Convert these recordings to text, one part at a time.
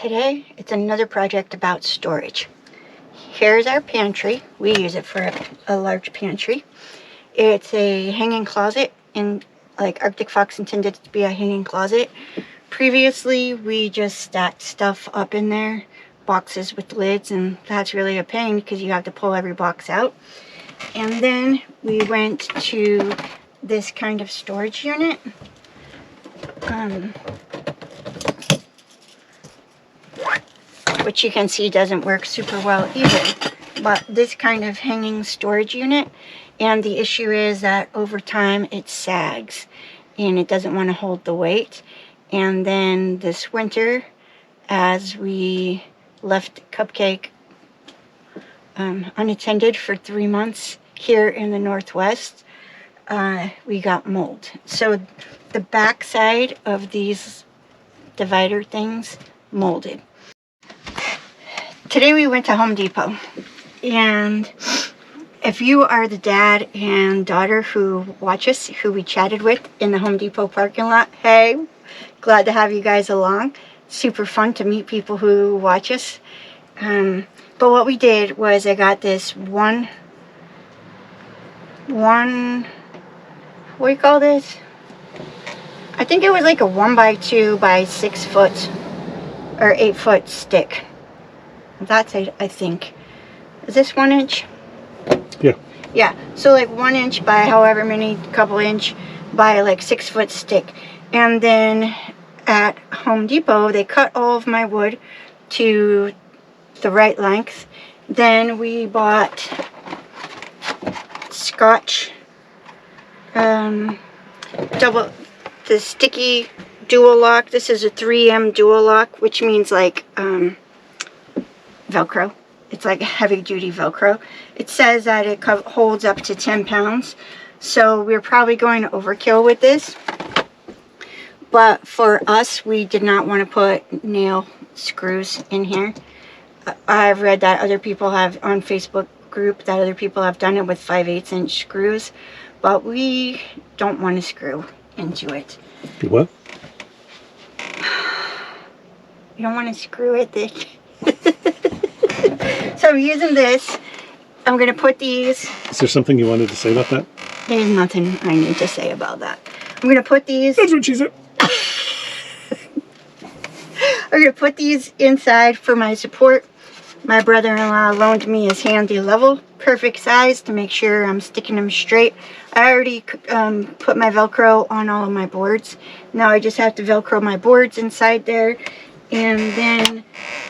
Today, it's another project about storage. Here's our pantry. We use it for a large pantry. It's a hanging closet, and like Arctic Fox intended it to be a hanging closet. Previously, we just stacked stuff up in there, boxes with lids, and that's really a pain because you have to pull every box out. And then we went to this kind of storage unit. Which you can see doesn't work super well either. But this kind of hanging storage unit, and the issue is that over time it sags and it doesn't want to hold the weight. And then this winter, as we left Cupcake unattended for 3 months here in the Northwest, we got mold. So the back side of these divider things molded. Today we went to Home Depot, and if you are the dad and daughter who watch us, who we chatted with in the Home Depot parking lot, hey, glad to have you guys along. Super fun to meet people who watch us. But what we did was I got this one, what do you call this? I think it was like a 1x2 by 6 foot or 8 foot stick. That's, I think. Is this 1 inch? Yeah. Yeah. So like 1 inch by however many couple inch by like 6 foot stick. And then at Home Depot, they cut all of my wood to the right length. Then we bought Scotch, the sticky dual lock. This is a 3M dual lock, which means like, Velcro. It's like heavy duty Velcro. It says that it holds up to 10 pounds. So we're probably going to overkill with this. But for us, we did not want to put nail screws in here. I've read that other people have on Facebook group that other people have done it with 5/8 inch screws. But we don't want to screw into it. What? You don't want to screw it. So I'm using this. I'm going to put these. Is there something you wanted to say about that? There's nothing I need to say about that. I'm going to put these. That's what she said. I'm going to put these inside for my support. My brother-in-law loaned me his handy level. Perfect size to make sure I'm sticking them straight. I already put my Velcro on all of my boards. Now I just have to Velcro my boards inside there. And then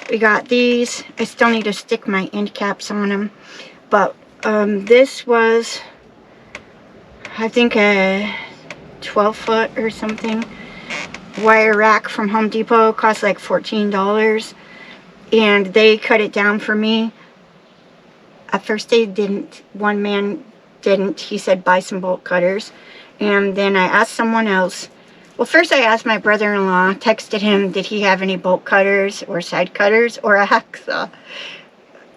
we got these. I still need to stick my end caps on them. But this was, I think, a 12 foot or something wire rack from Home Depot. Cost like $14. And they cut it down for me. At first they didn't. One man didn't. He said buy some bolt cutters. And then I asked someone else. Well, first I asked my brother-in-law, texted him, did he have any bolt cutters or side cutters or a hacksaw?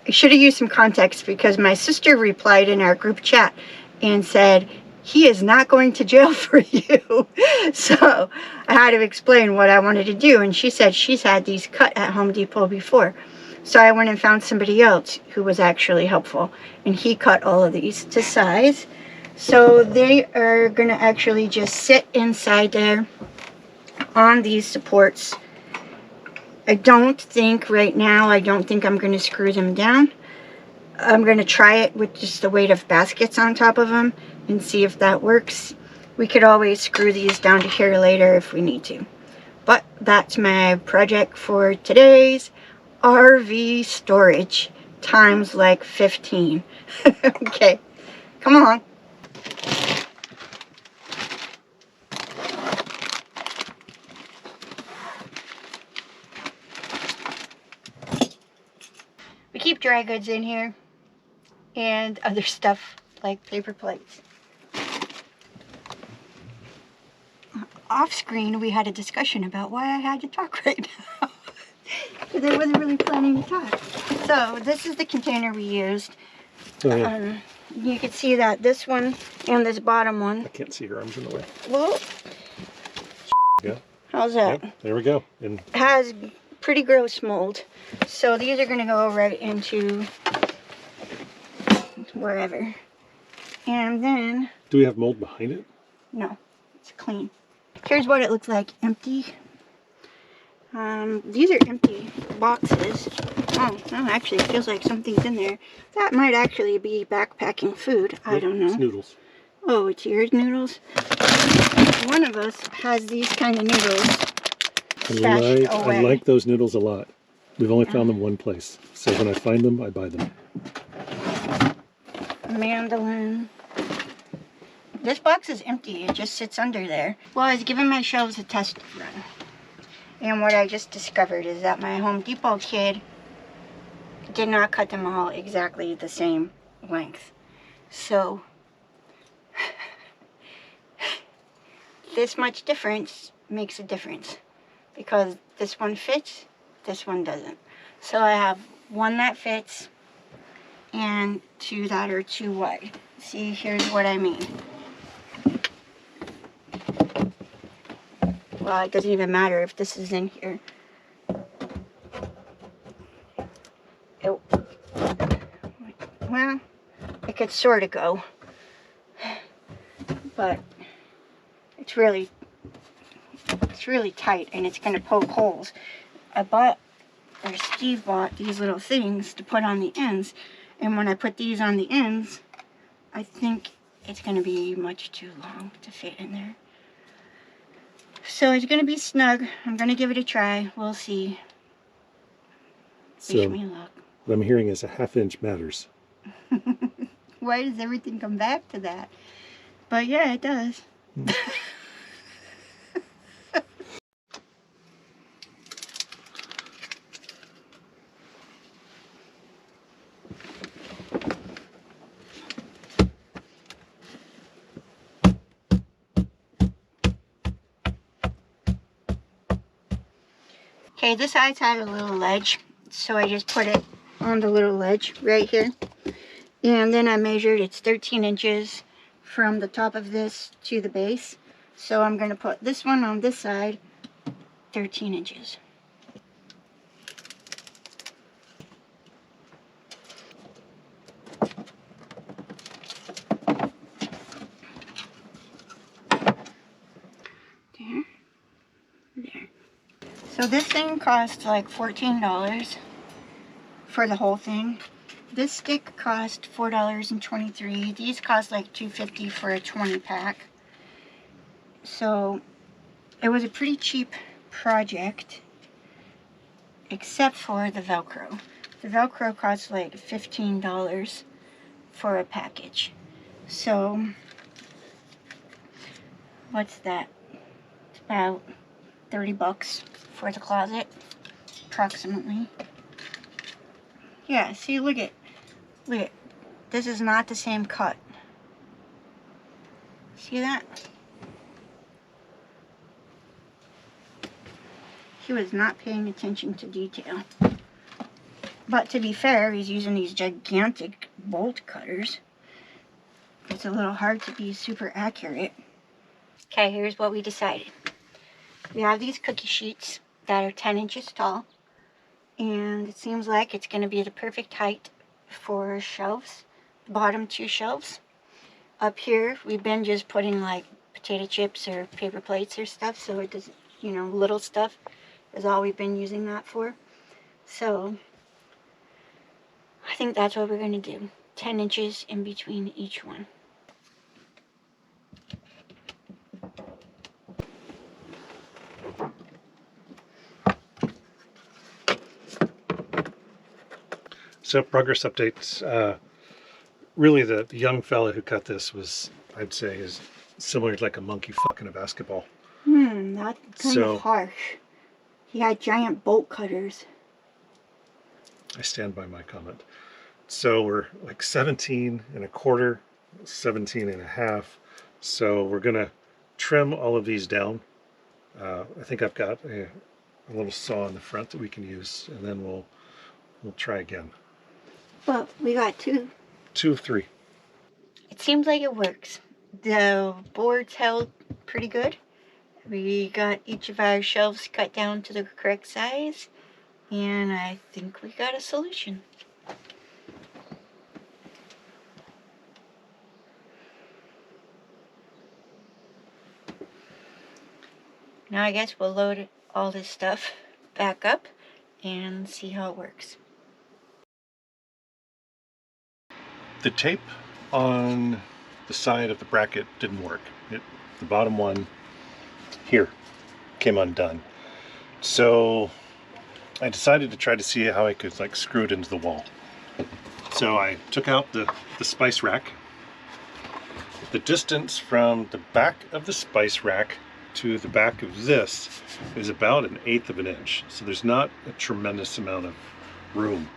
I should have used some context because my sister replied in our group chat and said, he is not going to jail for you. So I had to explain what I wanted to do. And she said she's had these cut at Home Depot before. So I went and found somebody else who was actually helpful. And he cut all of these to size. So they are going to actually just sit inside there on these supports. I don't think right now, I don't think I'm going to screw them down. I'm going to try it with just the weight of baskets on top of them and see if that works. We could always screw these down to here later if we need to. But that's my project for today's RV storage times like 15. Okay, come on. We keep dry goods in here and other stuff like paper plates. Off screen, we had a discussion about why I had to talk right now. Because I wasn't really planning to talk. So this is the container we used. Oh, yeah. You can see that this one and this bottom one. I can't see your arms in the way. Whoa. Go. How's that? Yep, there we go. And has pretty gross mold. So these are going to go right into wherever. And then... Do we have mold behind it? No, it's clean. Here's what it looks like empty. These are empty boxes. Oh, no, actually, it feels like something's in there. That might actually be backpacking food. I don't know. It's noodles. Oh, it's yours noodles? One of us has these kind of noodles stashed away. I like those noodles a lot. We've only found them one place. So when I find them, I buy them. Mandolin. This box is empty. It just sits under there. Well, I was giving my shelves a test run. And what I just discovered is that my Home Depot kid did not cut them all exactly the same length. So, this much difference makes a difference. Because this one fits, this one doesn't. So I have one that fits and two that are too wide. See, here's what I mean. Well, it doesn't even matter if this is in here. Well, it could sort of go. But it's really tight and it's going to poke holes. Steve bought these little things to put on the ends. And when I put these on the ends, I think it's going to be much too long to fit in there. So it's going to be snug. I'm going to give it a try. We'll see. Wish me luck. What I'm hearing is a half-inch matters. Why does everything come back to that? But yeah, it does. Okay, this side's had a little ledge, so I just put it on the little ledge right here. And then I measured, it's 13 inches from the top of this to the base. So I'm going to put this one on this side, 13 inches. There. So this thing cost like $14 for the whole thing. This stick cost $4.23. These cost like $2.50 for a 20 pack. So it was a pretty cheap project, except for the Velcro. The Velcro cost like $15 for a package. So what's that? It's about 30 bucks for the closet, approximately. Yeah, see, look at, this is not the same cut. See that? He was not paying attention to detail. But to be fair, he's using these gigantic bolt cutters. It's a little hard to be super accurate. Okay, here's what we decided. We have these cookie sheets that are 10 inches tall. And it seems like it's going to be the perfect height for shelves. Bottom two shelves. Up here, we've been just putting like potato chips or paper plates or stuff. So it doesn't, you know, little stuff is all we've been using that for. So I think that's what we're going to do. 10 inches in between each one. So progress updates. Really, the young fella who cut this was, I'd say, is similar to like a monkey fucking a basketball. That's kind of harsh. He had giant bolt cutters. I stand by my comment. So we're like 17 and a quarter, 17 and a half. So we're gonna trim all of these down. I think I've got a little saw in the front that we can use, and then we'll try again. Well, we got two. 2 of 3. It seems like it works. The boards held pretty good. We got each of our shelves cut down to the correct size. And I think we got a solution. Now I guess we'll load all this stuff back up and see how it works. The tape on the side of the bracket didn't work. The bottom one here came undone. So I decided to try to see how I could like screw it into the wall. So I took out the spice rack. The distance from the back of the spice rack to the back of this is about 1/8 of an inch. So there's not a tremendous amount of room.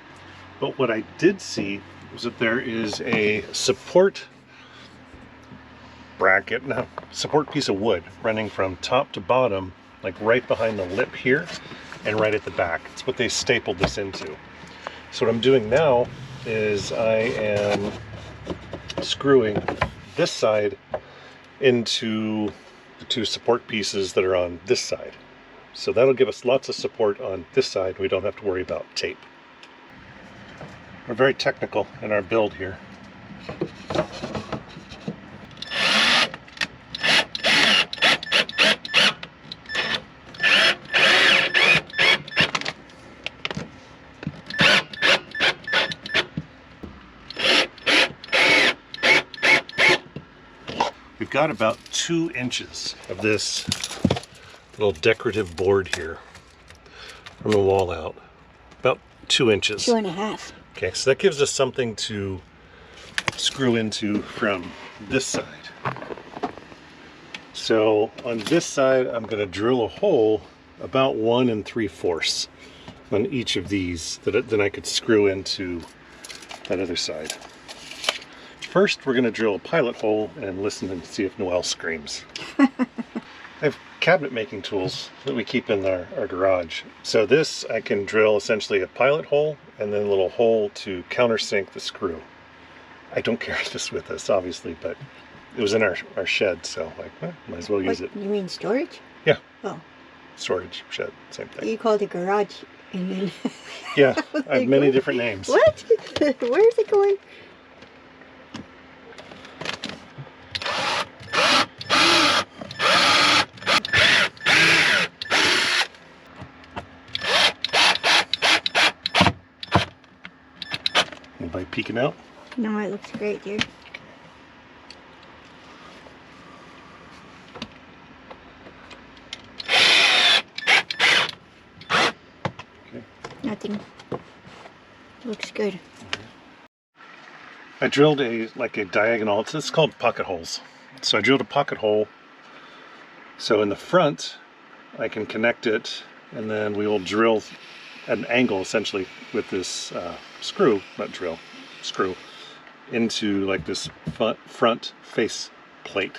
But what I did see was that there is a support bracket, no, support piece of wood running from top to bottom, like right behind the lip here and right at the back. It's what they stapled this into. So what I'm doing now is I am screwing this side into the two support pieces that are on this side. So that'll give us lots of support on this side. We don't have to worry about tape. We're very technical in our build here. We've got about 2 inches of this little decorative board here from the wall out. About 2 inches. 2.5. Okay, so that gives us something to screw into from this side. So on this side, I'm going to drill a hole about 1 3/4 on each of these that then I could screw into that other side. First, we're going to drill a pilot hole and listen and see if Noelle screams. I have cabinet making tools that we keep in our garage. So this, I can drill essentially a pilot hole and then a little hole to countersink the screw. I don't carry this with us, obviously, but it was in our shed, so like, might as well use it. You mean storage? Yeah. Oh. Storage shed, same thing. You called it garage and then... Yeah, I have many different names. What? Where is it going? Anybody peeking out? No, it looks great, dude. Okay. Nothing. Looks good. I drilled a diagonal, it's called pocket holes. So I drilled a pocket hole. So in the front, I can connect it, and then we will drill at an angle essentially with this screw into like this front face plate.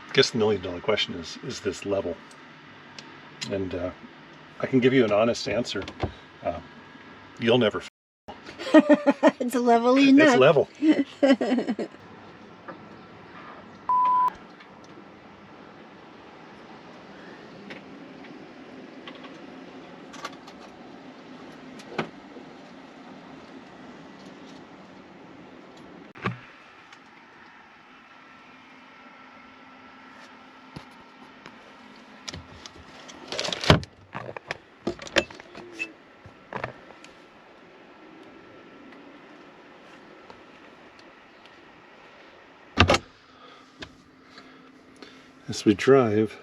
I guess the $1,000,000 question is this level? And I can give you an honest answer. You'll never. It's level enough. It's level. As we drive,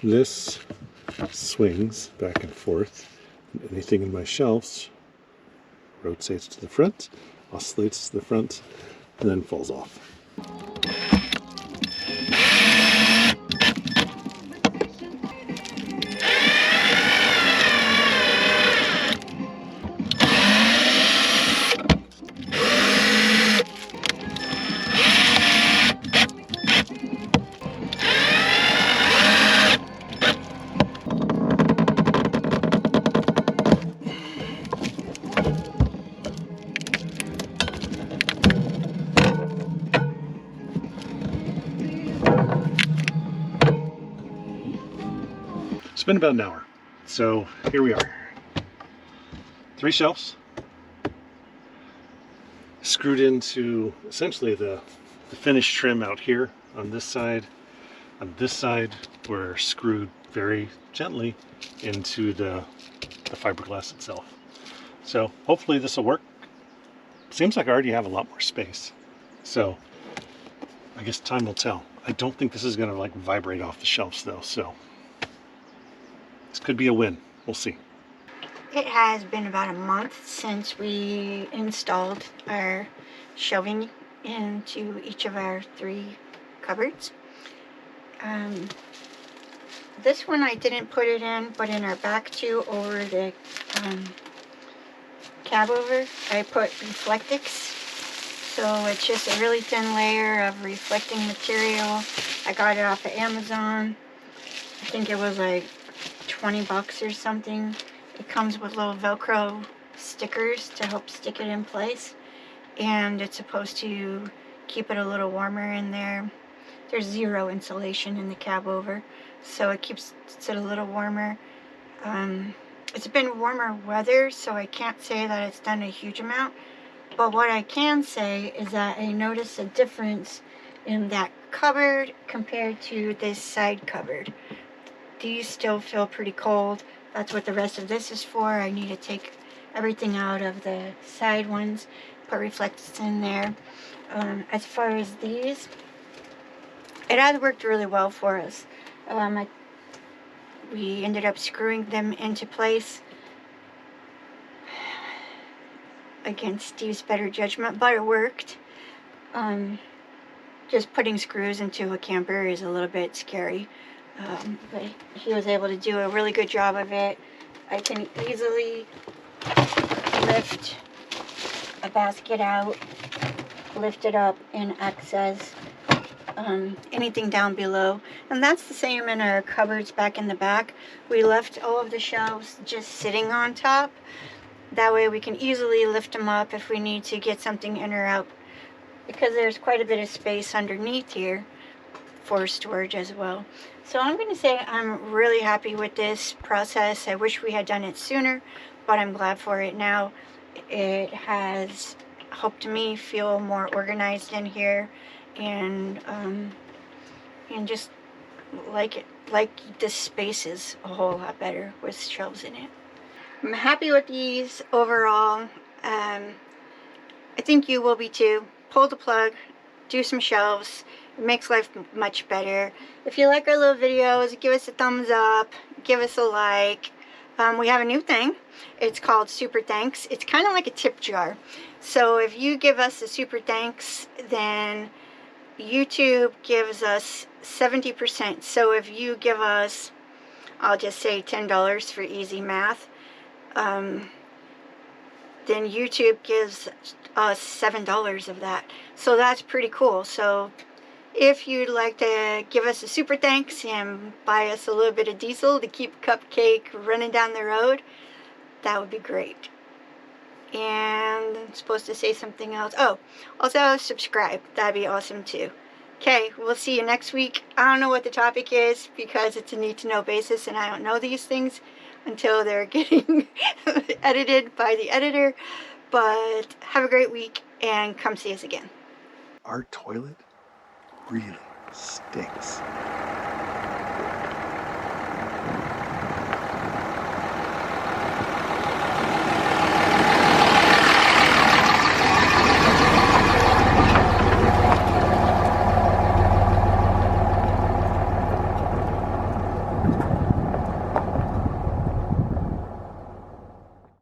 this swings back and forth. And anything in my shelves rotates to the front, oscillates to the front, and then falls off. It's been about an hour. So here we are. 3 shelves screwed into essentially the finished trim out here on this side. On this side, we're screwed very gently into the fiberglass itself. So hopefully this will work. Seems like I already have a lot more space. So I guess time will tell. I don't think this is gonna like vibrate off the shelves though, so this could be a win. We'll see. It has been about a month since we installed our shelving into each of our 3 cupboards. This one I didn't put it in, but in our back 2 over the cab over, I put Reflectix. So it's just a really thin layer of reflecting material. I got it off of Amazon. I think it was like 20 bucks or something. It comes with little Velcro stickers to help stick it in place. And it's supposed to keep it a little warmer in there. There's 0 insulation in the cab over, so it keeps it a little warmer. It's been warmer weather, so I can't say that it's done a huge amount. But what I can say is that I noticed a difference in that cupboard compared to this side cupboard. These still feel pretty cold. That's what the rest of this is for. I need to take everything out of the side ones, put Reflectix in there. As far as these, it has worked really well for us. We ended up screwing them into place against Steve's better judgment, but it worked. Just putting screws into a camper is a little bit scary, but he was able to do a really good job of it. I can easily lift a basket out, lift it up, and access anything down below. And that's the same in our cupboards back in the back. We left all of the shelves just sitting on top. That way we can easily lift them up if we need to get something in or out, because there's quite a bit of space underneath here for storage as well. So I'm going to say I'm really happy with this process. I wish we had done it sooner, but I'm glad for it now. It has helped me feel more organized in here, and just like the space is a whole lot better with shelves in it. I'm happy with these overall. I think you will be too. Pull the plug, do some shelves. It makes life much better. If you like our little videos, give us a thumbs up, give us a like. We have a new thing. It's called Super Thanks. It's kind of like a tip jar. So if you give us a super thanks, then YouTube gives us 70%. So if you give us, I'll just say $10 for easy math, then YouTube gives us $7 of that. So that's pretty cool. So if you'd like to give us a super thanks and buy us a little bit of diesel to keep Cupcake running down the road, that would be great. And I'm supposed to say something else. Oh, also subscribe. That'd be awesome too. Okay, we'll see you next week. I don't know what the topic is because it's a need-to-know basis, and I don't know these things until they're getting edited by the editor. But have a great week, and come see us again. Our toilet really stinks.